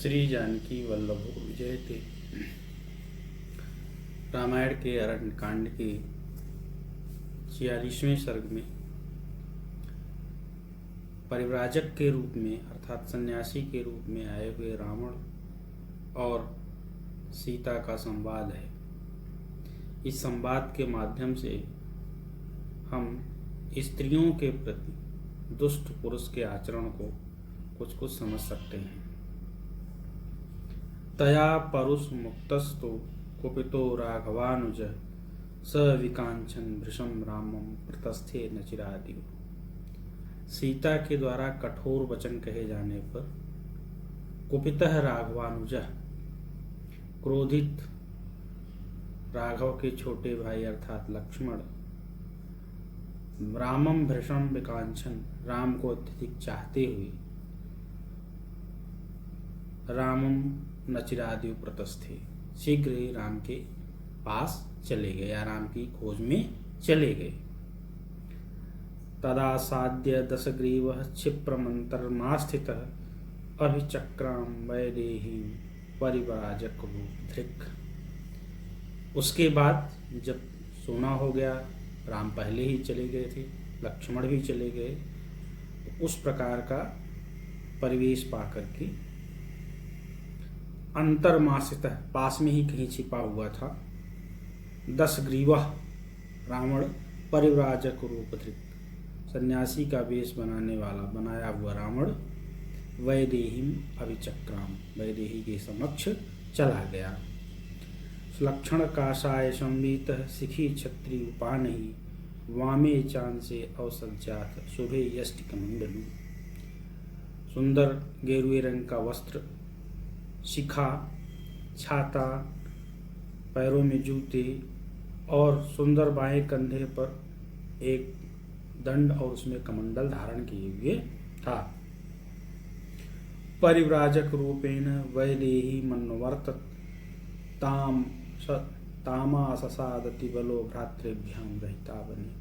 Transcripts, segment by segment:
श्री जानकी वल्लभो विजयते। रामायण के अरण्यकांड के 46वें सर्ग में परिव्राजक के रूप में अर्थात सन्यासी के रूप में आए हुए रावण और सीता का संवाद है। इस संवाद के माध्यम से हम स्त्रियों के प्रति दुष्ट पुरुष के आचरण को कुछ समझ सकते हैं। तया परुष मुक्तस्तु कुपितो राघवानुज स विकांचन भृशम रामम प्रतस्थे न चिरादिव। सीता के द्वारा कठोर वचन कहे जाने पर कुपितः राघवानुज, क्रोधित राघव के छोटे भाई अर्थात लक्ष्मण, रामम भृशम विकांचन, राम को अत्यधिक चाहते हुए रामम नचिरादिव प्रतस्थे, शीघ्र ही राम के पास चले गए या राम की खोज में चले गए। तदा साद्य दशग्रीवः क्षिप्रमंतर्मास्थितः अभिचक्राम वैदेहीं परिव्राजकरूपधृक्। उसके बाद जब सोना हो गया, राम पहले ही चले गए थे, लक्ष्मण भी चले गए, तो उस प्रकार का परिवेश पाकर के अंतर्मासित, पास में ही कहीं छिपा हुआ था, दशग्रीवः रावण परिव्राजक रूपधृक्, सन्यासी का वेश बनाने वाला बनाया हुआ रावण वैदेहीं अभिचक्राम, वैदेही के समक्ष चला गया। लक्षण काषाय संवीतः शिखी छत्री उपानहि वामे चांसे अवसज्जात शुभे यष्टिकमंडलू। सुंदर गेरुए रंग का वस्त्र, शिखा, छाता, पैरों में जूते और सुंदर बाएं कंधे पर एक दंड और उसमें कमंडल धारण किए हुए था। परिव्राजक रूपेण वैदेही मन्वर्तत तामा ससादति बलो भ्रातृभ्याम रहिता बने।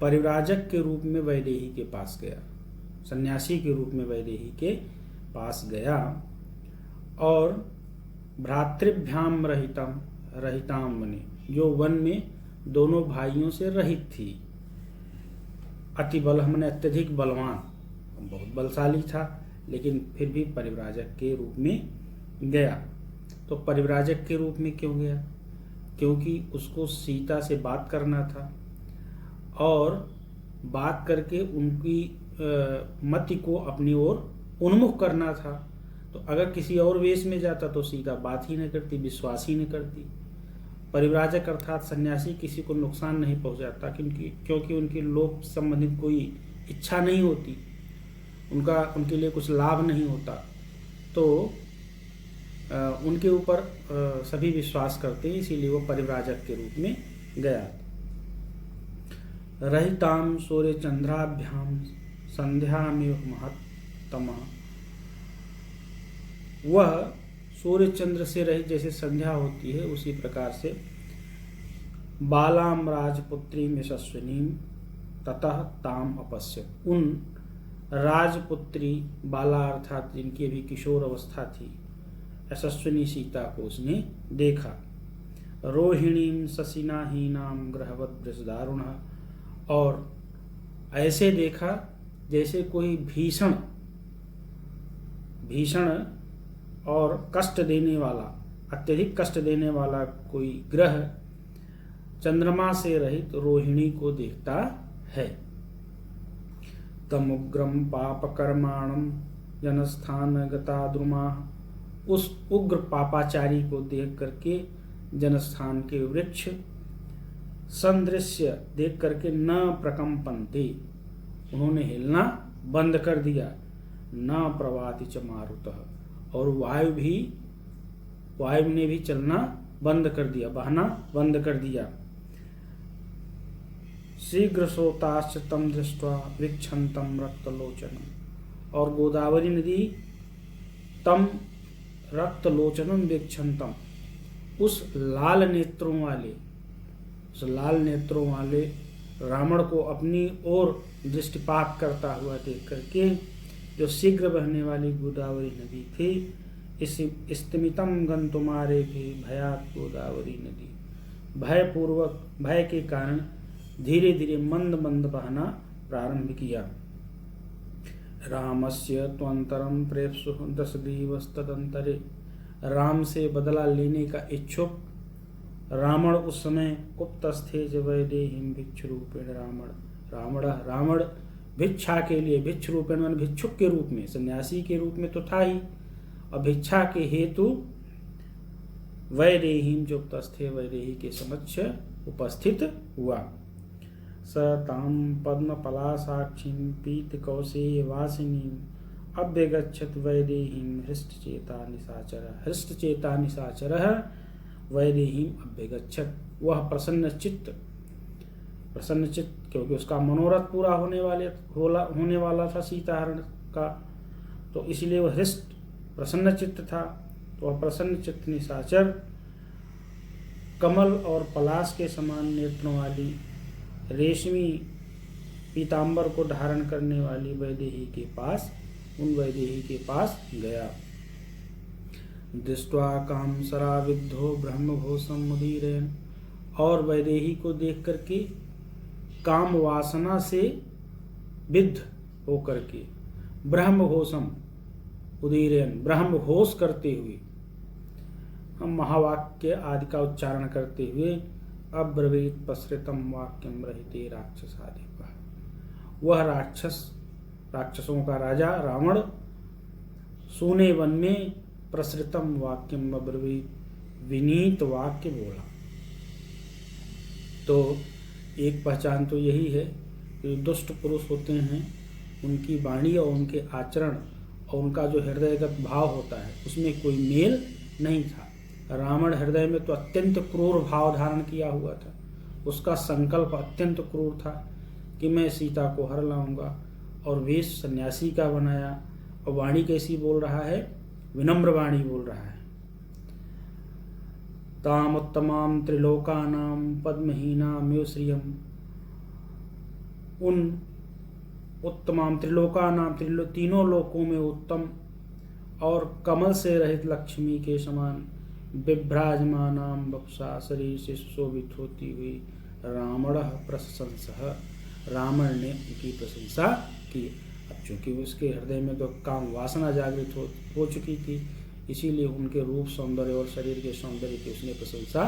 परिव्राजक के रूप में वैदेही के पास गया, सन्यासी के रूप में वैदेही के पास गया और भ्रातृभ्याम रहिताम बने, जो वन में दोनों भाइयों से रहित थी। अति बल हमने अत्यधिक बलवान, बहुत बलशाली था, लेकिन फिर भी परिव्राजक के रूप में गया। तो परिव्राजक के रूप में क्यों गया? क्योंकि उसको सीता से बात करना था और बात करके उनकी मति को अपनी ओर उन्मुख करना था। तो अगर किसी और वेश में जाता तो सीता बात ही न करती, विश्वास ही न करती। परिव्राजक अर्थात सन्यासी किसी को नुकसान नहीं पहुंचाता, क्योंकि उनकी लोक संबंधित कोई इच्छा नहीं होती, उनके लिए कुछ लाभ नहीं होता, तो उनके ऊपर सभी विश्वास करते हैं, इसीलिए वो परिव्राजक के रूप में गया। रहिताम सूर्य चंद्राभ्याम संध्यामेव महत्तमः। वह सूर्य चंद्र से रहित जैसे संध्या होती है, उसी प्रकार से बालाम राजपुत्री यशस्विनी ततः ताम अपश्यत। उन राजपुत्री बाला अर्थात जिनकी अभी किशोर अवस्था थी, यशस्विनी सीता को उसने देखा। रोहिणीम शशिनाहीनाम ग्रहवत वृषदारुण, और ऐसे देखा जैसे कोई भीषण और कष्ट देने वाला, अत्यधिक कष्ट देने वाला कोई ग्रह चंद्रमा से रहित रोहिणी को देखता है। तमुग्रम पाप कर्माणम जनस्थान गता द्रुमा, उस उग्र पापाचारी को देख करके जनस्थान के वृक्ष संदृश्य देख करके न प्रकंपन्ते, उन्होंने हिलना बंद कर दिया। न प्रवाति च मारुतः, और वायु ने भी चलना बंद कर दिया, बहना बंद कर दिया। शीघ्र सोताश्च तम दृष्ट्वा वीक्षन्तम रक्तलोचनम, और गोदावरी नदी तम रक्तलोचनम वीक्षन्तम, उस लाल नेत्रों वाले रावण को अपनी ओर दृष्टिपात करता हुआ देख करके जो शीघ्र बहने वाली गोदावरी नदी थी, स्तिमितम गंतुमारे भी भयात गोदावरी नदी। भयपूर्वक, भय के कारण धीरे धीरे मंद मंद बहना प्रारंभ किया। रामस्य त्वंतरम प्रेप्सु दशग्रीवस्तदंतरे। राम से बदला लेने का इच्छुक रावण उस समय कुप्तस्थे च वैदेहीं भिक्षुरूपेण रावण भिक्षा के लिए, भिक्षु रूपेण मान भिक्षुक के रूप में, सन्यासी के रूप में तो था ही, और भिक्षा के हेतु वैदेहीं जो उपस्थे, वैदेही के समक्ष उपस्थित हुआ। स तां पद्मपलासाक्षीं पीतकौशेयवासिनीं अभ्यगच्छत् वैदेहीं हृष्टचेता निशाचरः वैदेहीं अभ्यगच्छत्। वह प्रसन्न चित्त, क्योंकि उसका मनोरथ पूरा होने वाला था सीताहरण का, तो इसलिए वह हृष्ट प्रसन्न चित्त था। तो वह प्रसन्न चित्त निशाचर कमल और पलाश के समान नेत्रों वाली, रेशमी पीतांबर को धारण करने वाली वैदेही के पास, उन वैदेही के पास गया। दृष्ट्वा कामसरा विद्धो ब्रह्मघोषम मुदीरेण। और वैदेही को देख करके काम वासना से विद्ध होकर के ब्रह्मघोषम उदीरेण, ब्रह्मघोष करते हुए, हम महावाक्य आदि का उच्चारण करते हुए, अब्रवीत प्रसृतम वाक्यम रहते राक्षसाधिपः। वह राक्षसों का राजा रावण सोने वन में प्रसृतम वाक्यम अब्रवीत, विनीत वाक्य बोला। तो एक पहचान तो यही है कि दुष्ट पुरुष होते हैं, उनकी वाणी और उनके आचरण और उनका जो हृदयगत भाव होता है उसमें कोई मेल नहीं था। रावण हृदय में तो अत्यंत क्रूर भाव धारण किया हुआ था, उसका संकल्प अत्यंत क्रूर था कि मैं सीता को हर लाऊंगा, और वेश सन्यासी का बनाया, और वाणी कैसी बोल रहा है, विनम्र वाणी बोल रहा है। ताम उत्तमाम त्रिलोकानाम पद्महीनामेव श्रियम। उन उत्तमाम त्रिलोकानाम, तीनों लोकों में उत्तम और कमल से रहित लक्ष्मी के समान बिभ्राजमानाम वपुषा, शरीर से सुशोभित होती हुई रावण प्रशंसः, रावण ने उनकी प्रशंसा की। अब चूंकि उसके हृदय में तो काम वासना जागृत हो चुकी थी, इसीलिए उनके रूप सौंदर्य और शरीर के सौंदर्य की उसने प्रशंसा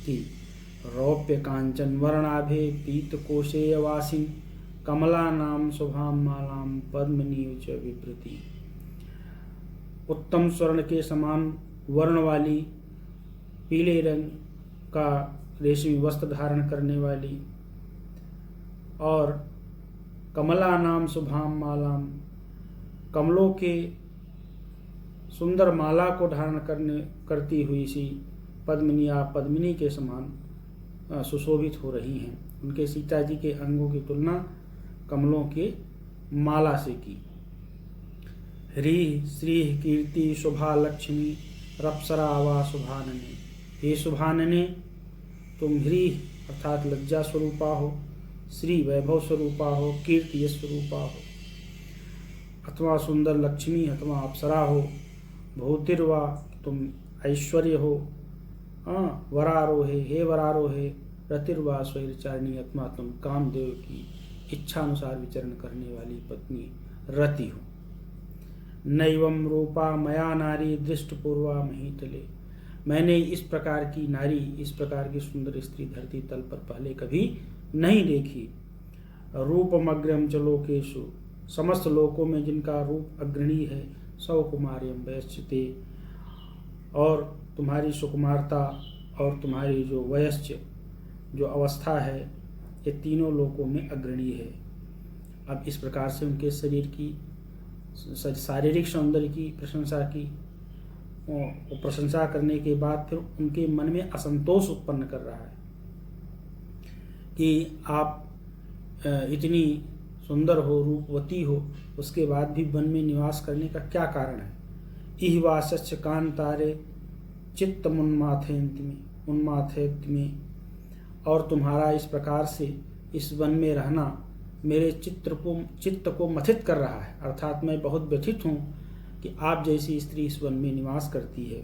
की। रौप्य कांचन वर्णाभे पीत कोशेयवासी कमला नाम शुभाम मालाम पद्मनीव च विभृति। उत्तम स्वर्ण के समान वर्ण वाली, पीले रंग का रेशमी वस्त्र धारण करने वाली, और कमला नाम शुभाम मालाम, कमलों के सुंदर माला को धारण करती हुई सी पद्मिनी के समान सुशोभित हो रही हैं। उनके सीता जी के अंगों की तुलना कमलों के माला से की। ह्रीः श्रीः कीर्ति शुभा लक्ष्मी रप्सरा वा शुभानने। हे शुभानने, तुम ह्रीः अर्थात लज्जा स्वरूपा हो, श्री वैभव स्वरूपा हो, कीर्ति यश स्वरूपा हो, अथवा सुंदर लक्ष्मी अथवा अप्सरा हो, भूतिर्वा तुम ऐश्वर्य हो, वरारोहे हे वरारोहे, रतिर्वा स्वैरचारिणी अथवा तुम कामदेव की इच्छा अनुसार विचरण करने वाली पत्नी रति हो। नैवम रूपा मया नारी दृष्ट पूर्वा महीतले। मैंने इस प्रकार की नारी, इस प्रकार की सुंदर स्त्री धरती तल पर पहले कभी नहीं देखी। रूपमग्रम च लोकेषु, समस्त लोकों में जिनका रूप अग्रणी है, सौ कुमार्यम वयश्चिते, और तुम्हारी सुकुमारता और तुम्हारी जो वयश्च जो अवस्था है, ये तीनों लोकों में अग्रणी है। अब इस प्रकार से उनके शरीर की शारीरिक सौंदर्य की प्रशंसा की, और प्रशंसा करने के बाद फिर उनके मन में असंतोष उत्पन्न कर रहा है कि आप इतनी सुंदर हो, रूपवती हो, उसके बाद भी वन में निवास करने का क्या कारण है। इह वासश्च कांतारे चित्त उन्माथेत में, और तुम्हारा इस प्रकार से इस वन में रहना मेरे चित्त को मथित कर रहा है। अर्थात मैं बहुत व्यथित हूँ कि आप जैसी स्त्री इस वन में निवास करती है।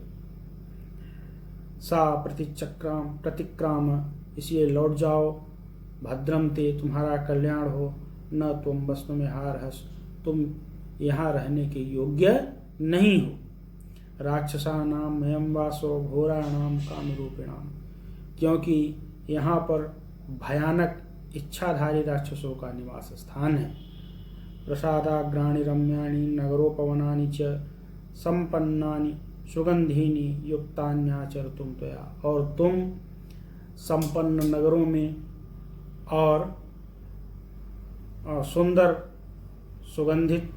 सा प्रतिक्राम, इसलिए लौट जाओ। भद्रम ते, तुम्हारा कल्याण हो। न तुम वस्तु में हारहस, तुम यहाँ रहने के योग्य नहीं हो। राक्षसानाम मयम वासो घोराणाम कामरूपिणाम, क्योंकि यहाँ पर भयानक इच्छाधारी राक्षसों का निवास स्थान है। प्रसादाग्राणि रम्याणि नगरोपवनानि च संपन्नानि सुगंधीनि युक्तान्याचरतुम त्वया, और तुम संपन्न नगरों में और सुंदर सुगंधित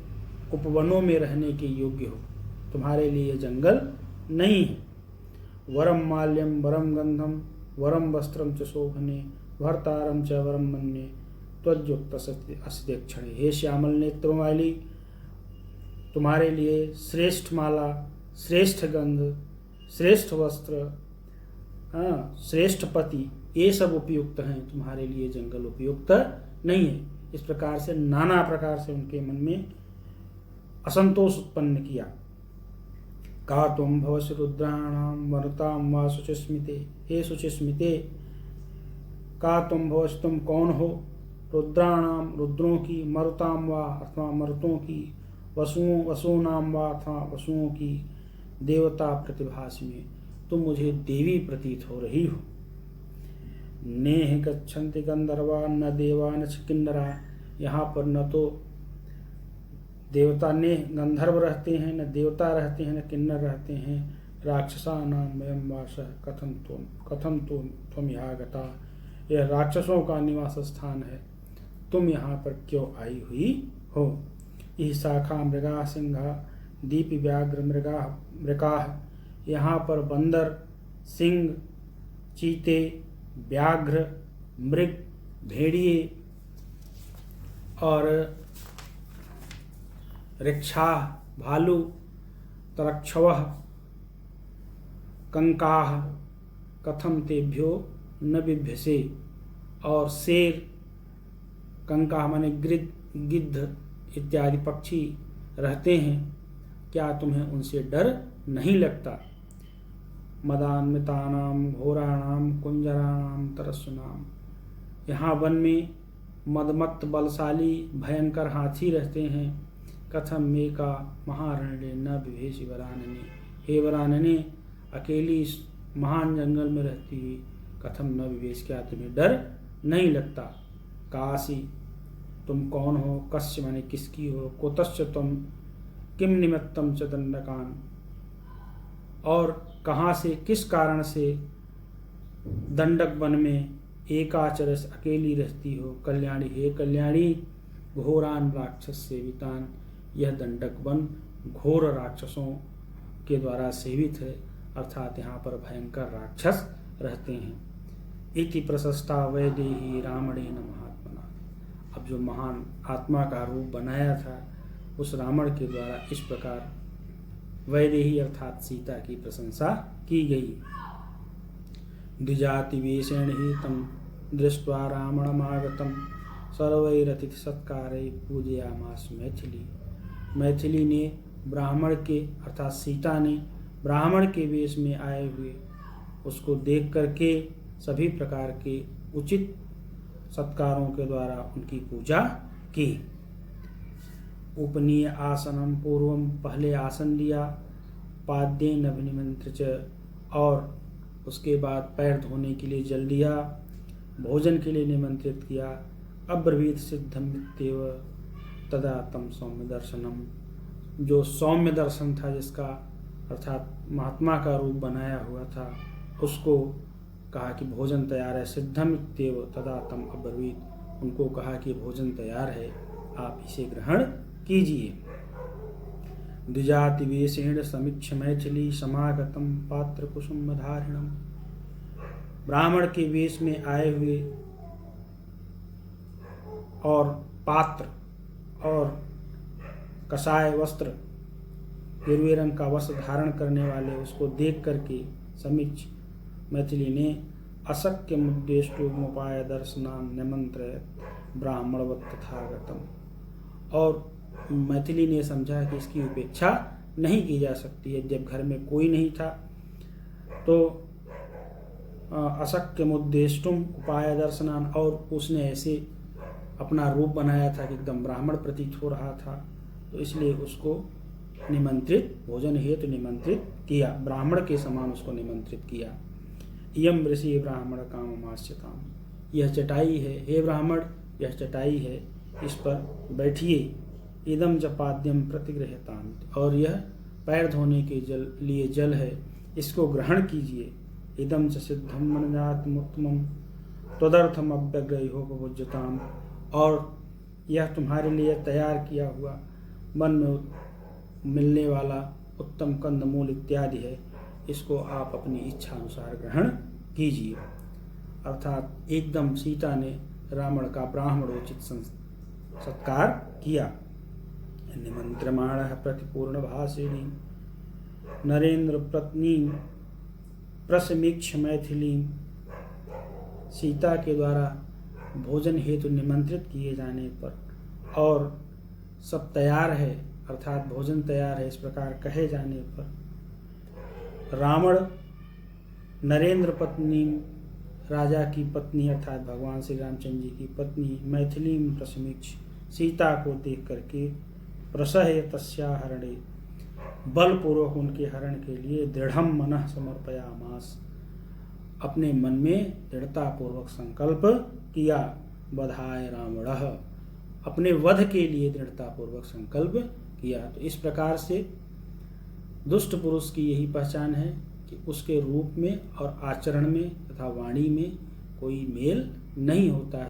उपवनों में रहने के योग्य हो। तुम्हारे लिए जंगल नहीं है। वरम माल्यम वरम गंधम वरम वस्त्रम च शोभने भर्तारम च वरम मन्ये त्वजुक्त अस्त्यक्षणे। हे श्यामल नेत्रों वाली, तुम्हारे लिए श्रेष्ठ माला, श्रेष्ठ गंध, श्रेष्ठ वस्त्र, श्रेष्ठ पति, ये सब उपयुक्त हैं। तुम्हारे लिए जंगल उपयुक्त नहीं है। इस प्रकार से नाना प्रकार से उनके मन में असंतोष उत्पन्न किया। का तुम भवस रुद्राणाम वरताम वा शुचिस्मिते, हे शुचिस्मिते, का तुम भवस, तुम कौन हो, रुद्राणाम, रुद्रों की, मरुताम वा, अथवा मरुतों की, वसुनाम वा, अथवा वसुओं की, देवता प्रतिभासि, तुम मुझे देवी प्रतीत हो रही हो। नेह गच्छन्ति गंधर्वा न देवा न किन्नरा, यहाँ पर न तो देवता ने गंधर्व रहते हैं, न देवता रहते हैं, न किन्नर रहते हैं। राक्षसानाम वयम वास कथम तुम यहाँ गता, यह राक्षसों का निवास स्थान है, तुम यहाँ पर क्यों आई हुई हो। यह शाखा मृगा सिंहा दीप व्याघ्र मृगाह, यहाँ पर बंदर, सिंह, चीते, व्याघ्र, मृग, भेड़िए और रिक्षाह, भालू, तरक्षवः, कंकाह, कथम तेभ्यो न बिभ्यसे, और शेर, कंकाह माने गिद्ध इत्यादि पक्षी रहते हैं, क्या तुम्हें उनसे डर नहीं लगता। मदान्वितानाम घोराणाम कुंजराणाम तरस्सुनाम, यहाँ वन में मदमत्त बलशाली भयंकर हाथी रहते हैं। कथम मे का महारण्य न विभेषि वरानने, हे वरानने, अकेली इस महान जंगल में रहती हुई कथम न विवेश, क्या तुम्हें डर नहीं लगता। काशी, तुम कौन हो, कस्य माने किसकी हो, कुतश्च तुम, किम निमित्तम च दंडकान, और कहाँ से, किस कारण से दंडक वन में एकाचरस अकेली रहती हो। कल्याणी, हे कल्याणी, घोरान राक्षस सेवितान, यह दंडक वन घोर राक्षसों के द्वारा सेवित है, अर्थात यहाँ पर भयंकर राक्षस रहते हैं। इति प्रशस्ता वैदेही रावणेन महात्मना, अब जो महान आत्मा का रूप बनाया था उस रावण के द्वारा इस प्रकार वैदेही अर्थात सीता की प्रशंसा की गई। द्विजाति वेशेण ही तम दृष्ट्वा रावणमागतम सर्वैरतिथि सत्कारै पूजयामास मैथिली। मैथिली ने ब्राह्मण के अर्थात सीता ने ब्राह्मण के वेश में आए हुए उसको देख करके सभी प्रकार के उचित सत्कारों के द्वारा उनकी पूजा की। उपनीय आसनम पूर्वम, पहले आसन लिया। पाद्येन अभिनिमंत्रित, और उसके बाद पैर धोने के लिए जल दिया। भोजन के लिए निमंत्रित किया। अब्रवीत सिद्धमित्येव तदा तम सौम्य दर्शनम, जो सौम्य दर्शन था जिसका अर्थात महात्मा का रूप बनाया हुआ था, उसको कहा कि भोजन तैयार है। सिद्धमित्येव तदा तम अब्रवीत, उनको कहा कि भोजन तैयार है, आप इसे ग्रहण कीजिए। द्विजाति वेशेण समीक्ष मैथिली समागतम पात्र कुसुम धारिणम, ब्राह्मण के वेश में आए हुए और पात्र और कसाय वस्त्र, गेरुए रंग का वस्त्र धारण करने वाले उसको देख करके समीक्ष मैथिली ने अशक्य मुद्देष्टुमुपाय दर्शनान निमंत्रित ब्राह्मणवत् तथागतम, और मैथिली ने समझा कि इसकी उपेक्षा नहीं की जा सकती है। जब घर में कोई नहीं था तो अशक्यमुद्देष्टुम उपाय दर्शनान, और उसने ऐसे अपना रूप बनाया था कि एकदम ब्राह्मण प्रतीत हो रहा था, तो इसलिए उसको निमंत्रित, भोजन हेतु निमंत्रित किया, ब्राह्मण के समान उसको निमंत्रित किया। इयम ऋषि ब्राह्मण काममास्यताम, यह चटाई है, हे ब्राह्मण यह चटाई है, इस पर बैठिए। इदम च पाद्यम प्रतिगृह्यताम, और यह पैर धोने के लिए जल है, इसको ग्रहण कीजिए। इदम च सिद्धम मनजातमुत्तमम तदर्थम अव्यग्रहोपभुज्यताम, और यह तुम्हारे लिए तैयार किया हुआ मन में मिलने वाला उत्तम कंदमूल इत्यादि है, इसको आप अपनी इच्छा अनुसार ग्रहण कीजिए। अर्थात एकदम सीता ने रावण का ब्राह्मणोचित सत्कार किया। निमंत्रमाणः प्रतिपूर्ण भाषिणी नरेंद्र पत्नी प्रसमीक्ष मैथिली, सीता के द्वारा भोजन हेतु निमंत्रित किए जाने पर और सब तैयार है, अर्थात भोजन तैयार है, इस प्रकार कहे जाने पर रावण नरेंद्र पत्नी, राजा की पत्नी अर्थात भगवान श्री रामचंद्र जी की पत्नी, मैथिली प्रसमीक्ष, सीता को देख करके प्रसह्य तस्या हरणे, बलपूर्वक उनके हरण के लिए दृढ़ मनः समर्पयामास, अपने मन में दृढ़ता पूर्वक संकल्प किया। बधाय रावणः, अपने वध के लिए दृढ़ता पूर्वक संकल्प किया। तो इस प्रकार से दुष्ट पुरुष की यही पहचान है कि उसके रूप में और आचरण में तथा वाणी में कोई मेल नहीं होता है।